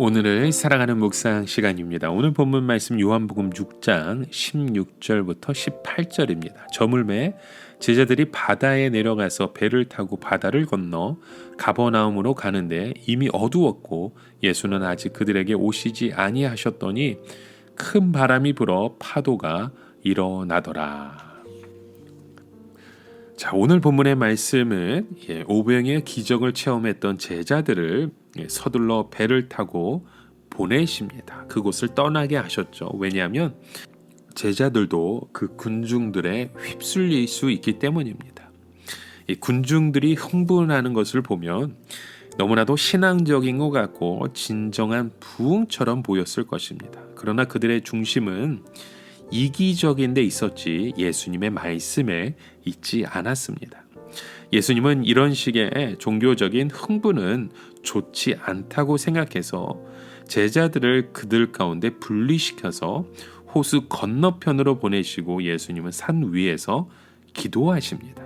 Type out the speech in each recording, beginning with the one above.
오늘을 사랑하는 묵상 시간입니다. 오늘 본문 말씀 요한복음 6장 16절부터 18절입니다. 저물매 제자들이 바다에 내려가서 배를 타고 바다를 건너 가버나움으로 가는데 이미 어두웠고 예수는 아직 그들에게 오시지 아니하셨더니 큰 바람이 불어 파도가 일어나더라. 자, 오늘 본문의 말씀은 오병의 기적을 체험했던 제자들을 서둘러 배를 타고 보내십니다. 그곳을 떠나게 하셨죠. 왜냐하면 제자들도 그 군중들에 휩쓸릴 수 있기 때문입니다. 이 군중들이 흥분하는 것을 보면 너무나도 신앙적인 것 같고 진정한 부흥처럼 보였을 것입니다. 그러나 그들의 중심은 이기적인 데 있었지 예수님의 말씀에 있지 않았습니다. 예수님은 이런 식의 종교적인 흥분은 좋지 않다고 생각해서 제자들을 그들 가운데 분리시켜서 호수 건너편으로 보내시고 예수님은 산 위에서 기도하십니다.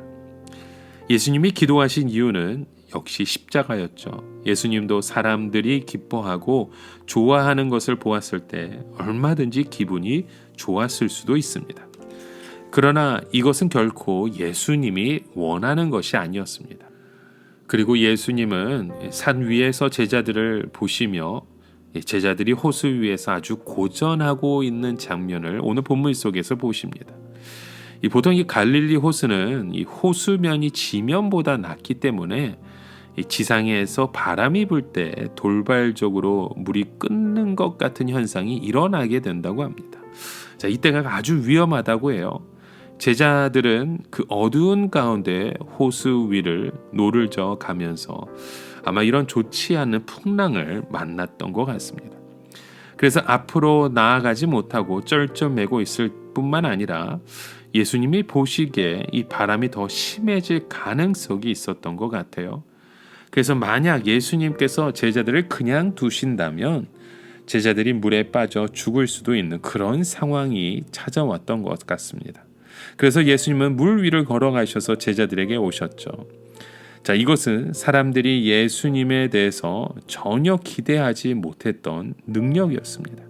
예수님이 기도하신 이유는 역시 십자가였죠. 예수님도 사람들이 기뻐하고 좋아하는 것을 보았을 때 얼마든지 기분이 좋았을 수도 있습니다. 그러나 이것은 결코 예수님이 원하는 것이 아니었습니다. 그리고 예수님은 산 위에서 제자들을 보시며 제자들이 호수 위에서 아주 고전하고 있는 장면을 오늘 본문 속에서 보십니다. 보통 이 갈릴리 호수는 이 호수면이 지면보다 낮기 때문에 지상에서 바람이 불 때 돌발적으로 물이 끓는 것 같은 현상이 일어나게 된다고 합니다. 자, 이때가 아주 위험하다고 해요. 제자들은 그 어두운 가운데 호수 위를 노를 저어 가면서 아마 이런 좋지 않은 풍랑을 만났던 것 같습니다. 그래서 앞으로 나아가지 못하고 쩔쩔매고 있을 뿐만 아니라 예수님이 보시기에 이 바람이 더 심해질 가능성이 있었던 것 같아요. 그래서 만약 예수님께서 제자들을 그냥 두신다면 제자들이 물에 빠져 죽을 수도 있는 그런 상황이 찾아왔던 것 같습니다. 그래서 예수님은 물 위를 걸어가셔서 제자들에게 오셨죠. 자, 이것은 사람들이 예수님에 대해서 전혀 기대하지 못했던 능력이었습니다.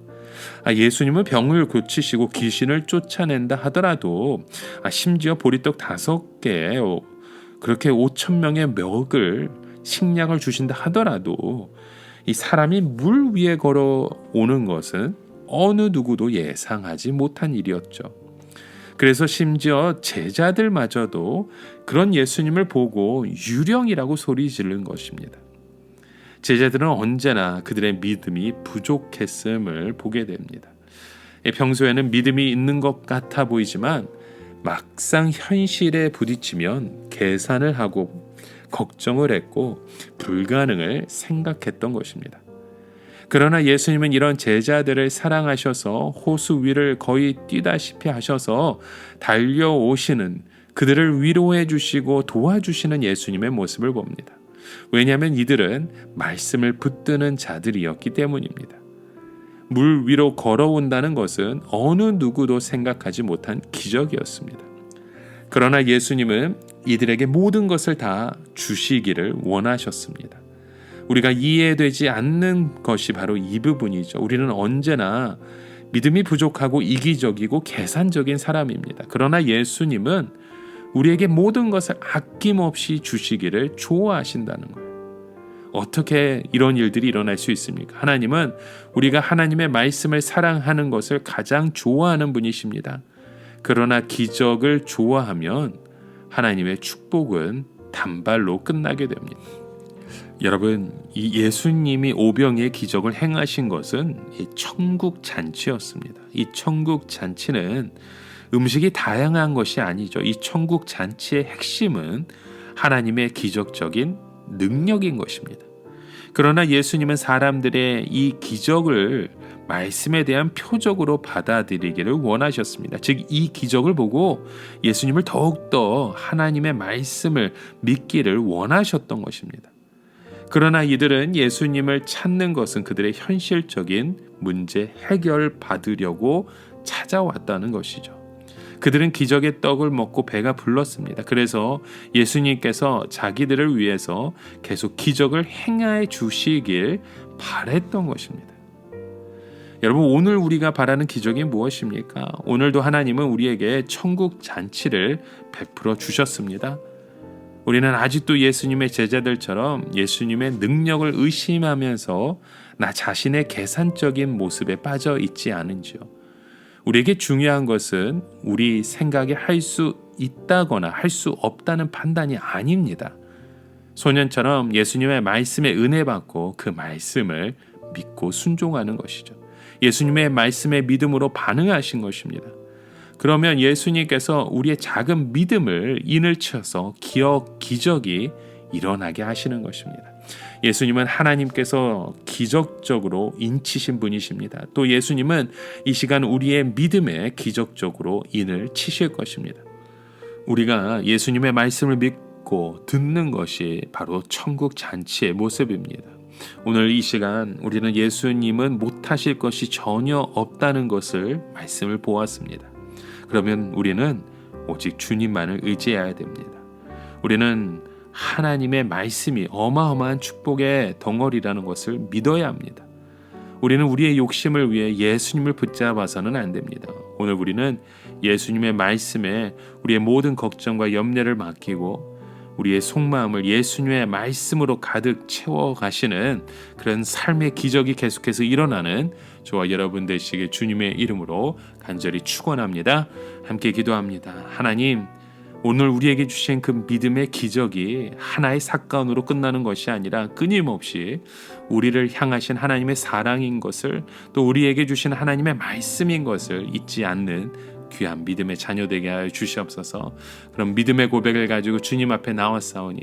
예수님은 병을 고치시고 귀신을 쫓아낸다 하더라도 심지어 보리떡 5개 그렇게 5,000명의 먹을 식량을 주신다 하더라도 이 사람이 물 위에 걸어오는 것은 어느 누구도 예상하지 못한 일이었죠. 그래서 심지어 제자들마저도 그런 예수님을 보고 유령이라고 소리 지른 것입니다. 제자들은 언제나 그들의 믿음이 부족했음을 보게 됩니다. 평소에는 믿음이 있는 것 같아 보이지만 막상 현실에 부딪히면 계산을 하고 걱정을 했고 불가능을 생각했던 것입니다. 그러나 예수님은 이런 제자들을 사랑하셔서 호수 위를 거의 뛰다시피 하셔서 달려오시는 그들을 위로해 주시고 도와주시는 예수님의 모습을 봅니다. 왜냐하면 이들은 말씀을 붙드는 자들이었기 때문입니다. 물 위로 걸어온다는 것은 어느 누구도 생각하지 못한 기적이었습니다. 그러나 예수님은 이들에게 모든 것을 다 주시기를 원하셨습니다. 우리가 이해되지 않는 것이 바로 이 부분이죠. 우리는 언제나 믿음이 부족하고 이기적이고 계산적인 사람입니다. 그러나 예수님은 우리에게 모든 것을 아낌없이 주시기를 좋아하신다는 거예요. 어떻게 이런 일들이 일어날 수 있습니까? 하나님은 우리가 하나님의 말씀을 사랑하는 것을 가장 좋아하는 분이십니다. 그러나 기적을 좋아하면 하나님의 축복은 단발로 끝나게 됩니다. 여러분, 이 예수님이 오병이의 기적을 행하신 것은 이 천국 잔치였습니다. 이 천국 잔치는 음식이 다양한 것이 아니죠. 이 천국 잔치의 핵심은 하나님의 기적적인 능력인 것입니다. 그러나 예수님은 사람들의 이 기적을 말씀에 대한 표적으로 받아들이기를 원하셨습니다. 즉, 이 기적을 보고 예수님을 더욱더 하나님의 말씀을 믿기를 원하셨던 것입니다. 그러나 이들은 예수님을 찾는 것은 그들의 현실적인 문제 해결 받으려고 찾아왔다는 것이죠. 그들은 기적의 떡을 먹고 배가 불렀습니다. 그래서 예수님께서 자기들을 위해서 계속 기적을 행하여 주시길 바랬던 것입니다. 여러분, 오늘 우리가 바라는 기적이 무엇입니까? 오늘도 하나님은 우리에게 천국 잔치를 베풀어 주셨습니다. 우리는 아직도 예수님의 제자들처럼 예수님의 능력을 의심하면서 나 자신의 계산적인 모습에 빠져 있지 않은지요. 우리에게 중요한 것은 우리 생각에 할 수 있다거나 할 수 없다는 판단이 아닙니다. 소년처럼 예수님의 말씀에 은혜 받고 그 말씀을 믿고 순종하는 것이죠. 예수님의 말씀에 믿음으로 반응하신 것입니다. 그러면 예수님께서 우리의 작은 믿음을 인을 쳐서 기적이 일어나게 하시는 것입니다. 예수님은 하나님께서 기적적으로 인치신 분이십니다. 또 예수님은 이 시간 우리의 믿음에 기적적으로 인을 치실 것입니다. 우리가 예수님의 말씀을 믿고 듣는 것이 바로 천국 잔치의 모습입니다. 오늘 이 시간 우리는 예수님은 못하실 것이 전혀 없다는 것을 말씀을 보았습니다. 그러면 우리는 오직 주님만을 의지해야 됩니다. 우리는 하나님의 말씀이 어마어마한 축복의 덩어리라는 것을 믿어야 합니다. 우리는 우리의 욕심을 위해 예수님을 붙잡아서는 안 됩니다. 오늘 우리는 예수님의 말씀에 우리의 모든 걱정과 염려를 맡기고 우리의 속마음을 예수님의 말씀으로 가득 채워가시는 그런 삶의 기적이 계속해서 일어나는 저와 여러분 되시길 주님의 이름으로 간절히 축원합니다. 함께 기도합니다. 하나님, 오늘 우리에게 주신 그 믿음의 기적이 하나의 사건으로 끝나는 것이 아니라 끊임없이 우리를 향하신 하나님의 사랑인 것을, 또 우리에게 주신 하나님의 말씀인 것을 잊지 않는 귀한 믿음의 자녀 되게 하여 주시옵소서. 그런 믿음의 고백을 가지고 주님 앞에 나왔사오니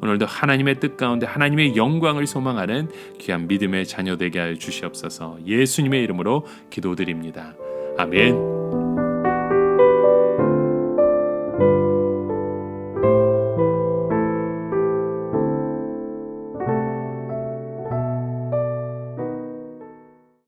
오늘도 하나님의 뜻 가운데 하나님의 영광을 소망하는 귀한 믿음의 자녀 되게 하여 주시옵소서. 예수님의 이름으로 기도드립니다. 아멘.